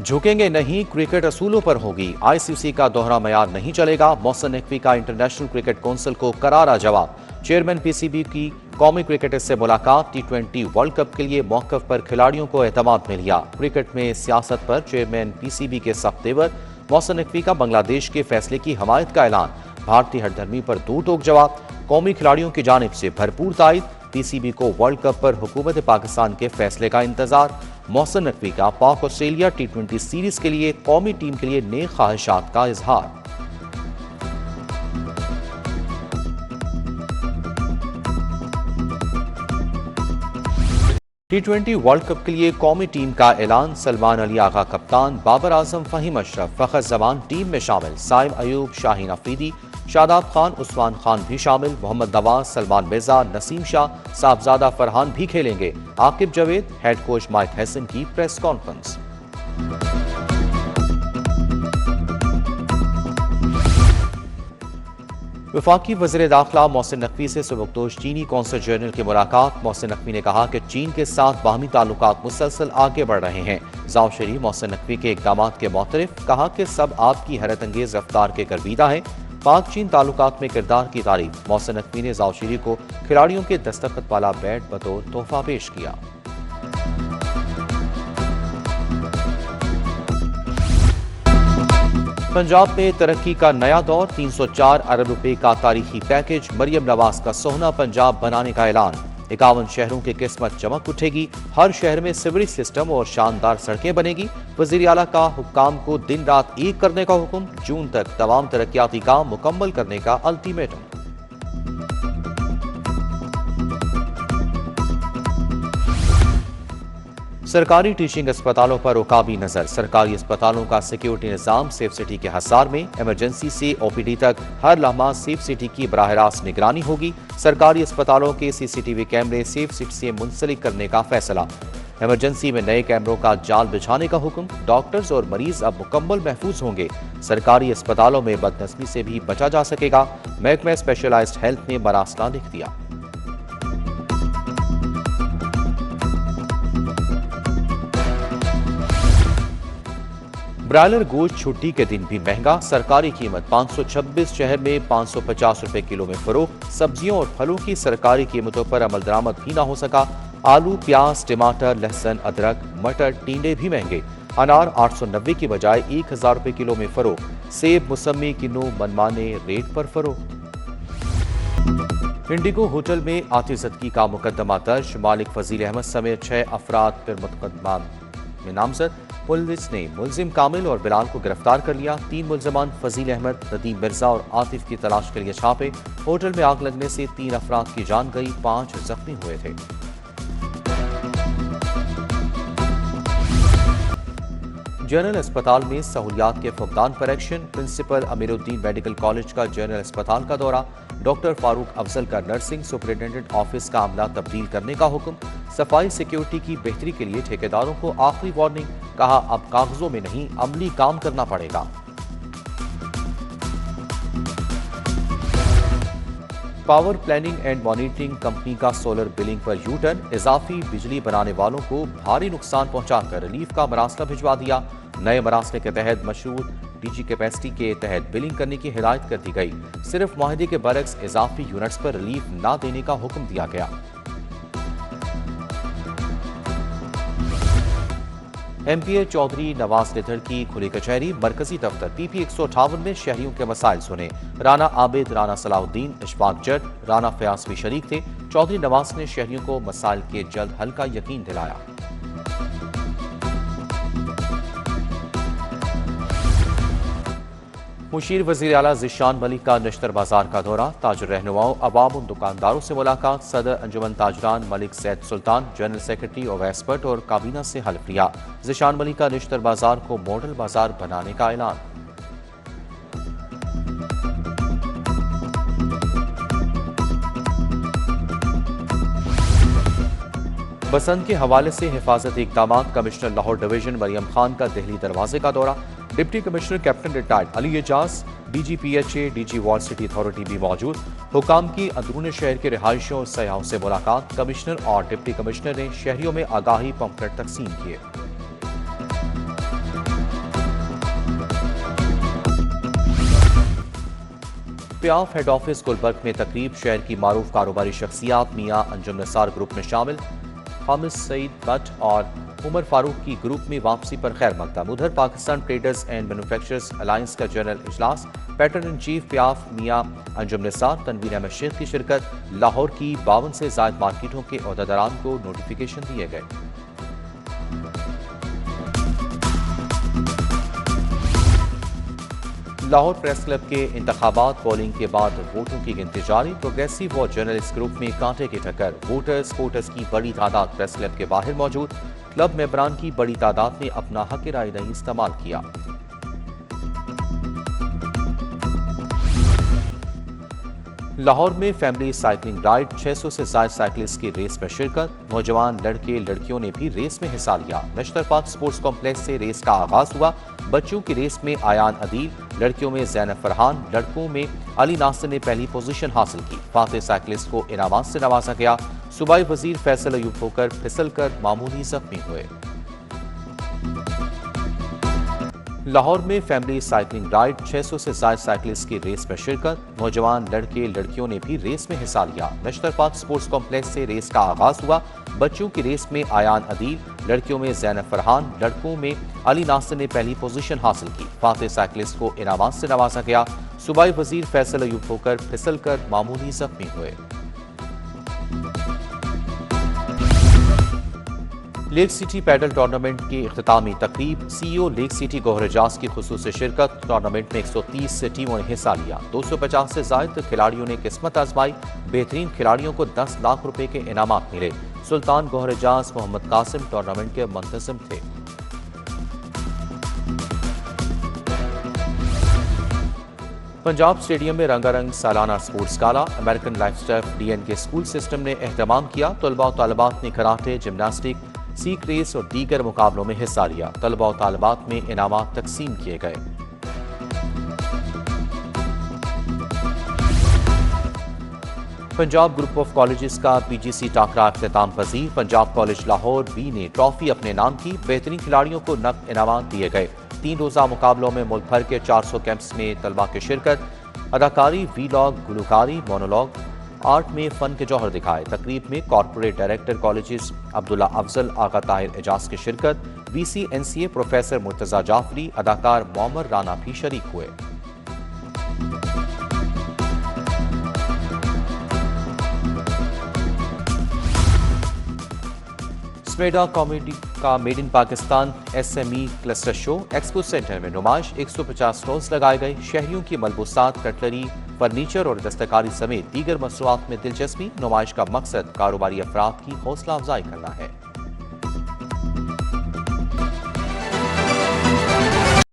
झुकेंगे नहीं, क्रिकेट असूलों पर होगी। आईसीसी का दोहरा मयार नहीं चलेगा। मोहसिन नकवी का इंटरनेशनल क्रिकेट काउंसिल को करारा जवाब। चेयरमैन पीसीबी की कौमी क्रिकेटर से मुलाकात। T20 वर्ल्ड कप के लिए मौकफ पर खिलाड़ियों को एतमाद में लिया। क्रिकेट में सियासत पर चेयरमैन पीसीबी के सख्त तेवर। मोहसिन नकवी का बांग्लादेश के फैसले की हमायत का ऐलान। भारतीय हरधर्मी पर दो टोक जवाब। कौमी खिलाड़ियों की जानिब से भरपूर तायद। पीसीबी को वर्ल्ड कप पर हुकूमत पाकिस्तान के फैसले का इंतजार। मोहसिन नकवी का पाक ऑस्ट्रेलिया T20 सीरीज के लिए कौमी टीम के लिए नेक ख्वाहिशात का इजहार। T20 वर्ल्ड कप के लिए कौमी टीम का ऐलान। सलमान अली आगा कप्तान, बाबर आजम, फहीम अशरफ, फखर जमान टीम में शामिल। साइम अयूब, शाहीन अफरीदी, शादाब खान, उस्मान खान भी शामिल। मोहम्मद नवाज, सलमान मिर्जा, नसीम शाह, साहबजादा फरहान भी खेलेंगे। Aqib Javed, head coach mic Hesson की प्रेस कॉन्फ्रेंस। वफाकी वज़ीर दाखिला मोहसिन नकवी से सुबकदोश चीनी कौंसल जनरल की मुलाकात। मोहसिन नकवी ने कहा कि चीन के साथ बाहमी ताल्लुकात मुसलसल आगे बढ़ रहे हैं। जाओशरी मोहसिन नकवी के इक़दामात के मोतरफ, कहा कि सब आपकी हैरत अंगेज रफ्तार के गर्विदा हैं। पाक चीन ताल्लुकात में किरदार की तारीफ। मोहसिन नकवी ने जाओशरी को खिलाड़ियों के दस्तखत वाला बैट बतौर तोहफा पेश किया। पंजाब में तरक्की का नया दौर। 304 अरब रुपए का तारीखी पैकेज। मरियम नवाज का सोहना पंजाब बनाने का ऐलान। 51 शहरों की किस्मत चमक उठेगी। हर शहर में सिवरेज सिस्टम और शानदार सड़कें बनेगी। वज़ीर आला का हुक्काम को दिन रात एक करने का हुक्म। जून तक तमाम तरक्याती काम मुकम्मल करने का अल्टीमेटम। सरकारी टीचिंग अस्पतालों पर उकाबी नजर। सरकारी अस्पतालों का सिक्योरिटी निजाम सेफ सिटी के हसार में। इमरजेंसी से ओपीडी तक हर लम्हा सेफ सिटी की बराह रास्त निगरानी होगी। सरकारी अस्पतालों के सीसीटीवी कैमरे सेफ सिटी से मुंसलिक करने का फैसला। इमरजेंसी में नए कैमरों का जाल बिछाने का हुक्म। डॉक्टर्स और मरीज अब मुकम्मल महफूज होंगे। सरकारी अस्पतालों में बदनस्मी से भी बचा जा सकेगा। महकमा स्पेशलाइज्ड हेल्थ ने मरासला लिख दिया। ब्रायलर गोश्त छुट्टी के दिन भी महंगा। सरकारी कीमत 526 शहर में 550 रुपए किलो में फरोख्त। सब्जियों और फलों की सरकारी कीमतों पर अमल दरामद भी ना हो सका। आलू, प्याज, टमाटर, लहसुन, अदरक, मटर, टींडे भी महंगे। अनार 890 की बजाय 1000 रुपए किलो में फरोख्त। सेब, मुसम्मी, किन्नू मनमाने रेट पर फरोख्त। इंडिगो होटल में आतिशज़दगी का मुकदमा दर्ज। मालिक फजील अहमद समेत 6 अफराद फिर मुकदमा में नामजद। पुलिस ने मुलजिम कामिल और बिलाल को गिरफ्तार कर लिया। 3 मुलजमान फजील अहमद, नदीम मिर्जा और आतिफ की तलाश के लिए छापे। होटल में आग लगने से 3 अफराद की जान गई, 5 जख्मी हुए थे। जनरल अस्पताल में सहूलियात के फुकदान पर action. Principal Amiruddin medical college का जनरल अस्पताल का दौरा। डॉक्टर फारूक अफजल का नर्सिंग सुपरिटेंडेंट ऑफिस का अमला तब्दील करने का हुक्म। सफाई सिक्योरिटी की बेहतरी के लिए ठेकेदारों को आखिरी वार्निंग। कहा अब कागजों में नहीं अमली काम करना पड़ेगा। Power planning and monitoring company का सोलर बिलिंग पर यू टर्न। इजाफी बिजली बनाने वालों को भारी नुकसान पहुंचाकर रिलीफ का मरासला भिजवा दिया। नए मरासले के तहत मशरूत डीजी कैपेसिटी के तहत बिलिंग करने की हिदायत कर दी गई। सिर्फ मुआहदे के बरक्स इजाफी यूनिट्स पर रिलीफ न देने का हुक्म दिया गया। एमपीए चौधरी नवाज निधर की खुली कचहरी। मरकजी दफ्तर PP 158 में शहरियों के मसाइल सुने। राना आबिद, राना सलाहुद्दीन, इशफाक जट, राना फयाज भी शरीक थे। चौधरी नवाज ने शहरियों को मसाइल के जल्द हल का यकीन दिलाया। मुशीर वज़ीर आला ज़िशान मलिक का नश्तर बाजार का दौरा। ताजर रहनुमाओं, अवाम और दुकानदारों से मुलाकात। सदर अंजुमन ताजरान मलिक सैद सुल्तान, जनरल सेक्रेटरी ओवैस भट्ट और काबीना से हल्फ लिया। ज़िशान मलिक का नश्तर बाजार को मॉडल बाजार बनाने का ऐलान। बसंत के हवाले से हिफाजती इक़दामात। कमिश्नर लाहौर डिवीजन मरियम खान का दिल्ली दरवाजे का दौरा। Deputy commissioner captain retired Ali Ejaz, DGPHA, DG wall city authority भी मौजूद। हुकाम की अंदरून शहर के रिहायशियों और सयाहों से मुलाकात। कमिश्नर और डिप्टी कमिश्नर ने शहरियों में आगाही पंफलेट तकसीम किए। प्याफ हेड ऑफिस गुलबर्ग में तकरीब। शहर की मारूफ कारोबारी शख्सियात मियां अंजुम निसार ग्रुप में शामिल। हामिद सईद भट्ट और उमर फारूक की ग्रुप में वापसी पर खैर मकदम। उधर Pakistan traders and manufacturers alliance का जनरल इजलास। पैटर्न इन चीफ प्याफ मियां अंजुम निसार तनवीर अहमद शेख की शिरकत। लाहौर की 52 से ज्यादा मार्केटों के ओहदेदारान को नोटिफिकेशन दिए गए। लाहौर प्रेस क्लब के इंतखाबात पोलिंग के बाद वोटों की गिनती जारी। प्रोग्रेसिव और जर्नलिस्ट ग्रुप में कांटे की टक्कर। वोटर्स की बड़ी तादाद प्रेस क्लब के बाहर मौजूद। क्लब मेंबरान की बड़ी तादाद ने अपना हक राय नहीं इस्तेमाल किया। लाहौर में फैमिली साइकिलिंग राइड। 600 से ज्यादा साइकिलिस्ट की रेस में शिरकत। नौजवान लड़के लड़कियों ने भी रेस में हिस्सा लिया। नश्तर पार्क स्पोर्ट्स कॉम्प्लेक्स से रेस का आगाज हुआ। बच्चों की रेस में आयान अदील, लड़कियों में ज़ैनब फरहान, लड़कों में अली नासिर ने पहली पोजीशन हासिल की। फाते साइकिलिस्ट को इनामात से नवाजा गया। सूबाई वजीर फैसल अयूब होकर फिसल कर मामूली जख्मी हुए। लाहौर में फैमिली साइकिलिंग राइड। 600 से ज्यादा साइकिलिस्ट की रेस में शिरकत। नौजवान लड़के लड़कियों ने भी रेस में हिस्सा लिया। नश्तर पार्क स्पोर्ट्स कॉम्प्लेक्स से रेस का आगाज हुआ। बच्चों की रेस में आयान अदील, लड़कियों में ज़ैनब फरहान, लड़कों में अली नासिर ने पहली पोजीशन हासिल की। फाते साइकिलिस्ट को इनामात से नवाजा गया। सूबाई वजीर फैसल अयूब होकर फिसल कर मामूली जख्मी हुए। लेक सिटी पैडल टूर्नामेंट की इख्तितामी तकरीब। CEO lake city Gohar Ejaz की खुसूसी शिरकत। टूर्नामेंट में 130 टीमों ने हिस्सा लिया। 250 से ज्यादा खिलाड़ियों ने किस्मत आजमाई। बेहतरीन खिलाड़ियों को 10 लाख रुपए के इनामात मिले। सुल्तान गौहर एजाज मोहम्मद कासिम टूर्नामेंट के मुंतजिम थे। पंजाब स्टेडियम में रंगारंग सालाना स्पोर्ट्स गाला। अमेरिकन लाइफ स्टाइल DN के स्कूल सिस्टम ने एहतमाम किया। तलबा और तालिबात ने कराटे, जिमनास्टिक, सीक रेस और दीगर मुकाबलों में हिस्सा लिया। तलबा और तालिबात में इनामात तकसीम किए गए। पंजाब ग्रुप ऑफ कॉलेजेस का PGC टाकरा अख्तिताम पजीर। पंजाब कॉलेज लाहौर B ने ट्रॉफी अपने नाम की। बेहतरीन खिलाड़ियों को नकद इनामात दिए गए। 3 रोजा मुकाबलों में मुल्क भर के 400 कैंप्स में तलबा की शिरकत। अदाकारी, वीलॉग, गुलकारी, मोनोलॉग, आर्ट में फन के जौहर दिखाए। तकरीब में corporate director colleges Abdullah Afzal, Agha Tahir Ejaz की शिरकत। VC NCA professor Murtaza Jafri, अदाकार मोहम्मद राना भी शरीक हुए। स्मेडा कॉमेडी का made in Pakistan SME cluster show expo centre में नुमाइश। 150 स्टॉल्स लगाए गए। शहरियों की मलबूसात, कटलरी, फर्नीचर और दस्तकारी समेत दीगर मसनूआत में दिलचस्पी। नुमाइश का मकसद कारोबारी अफराद की हौसला अफजाई करना है।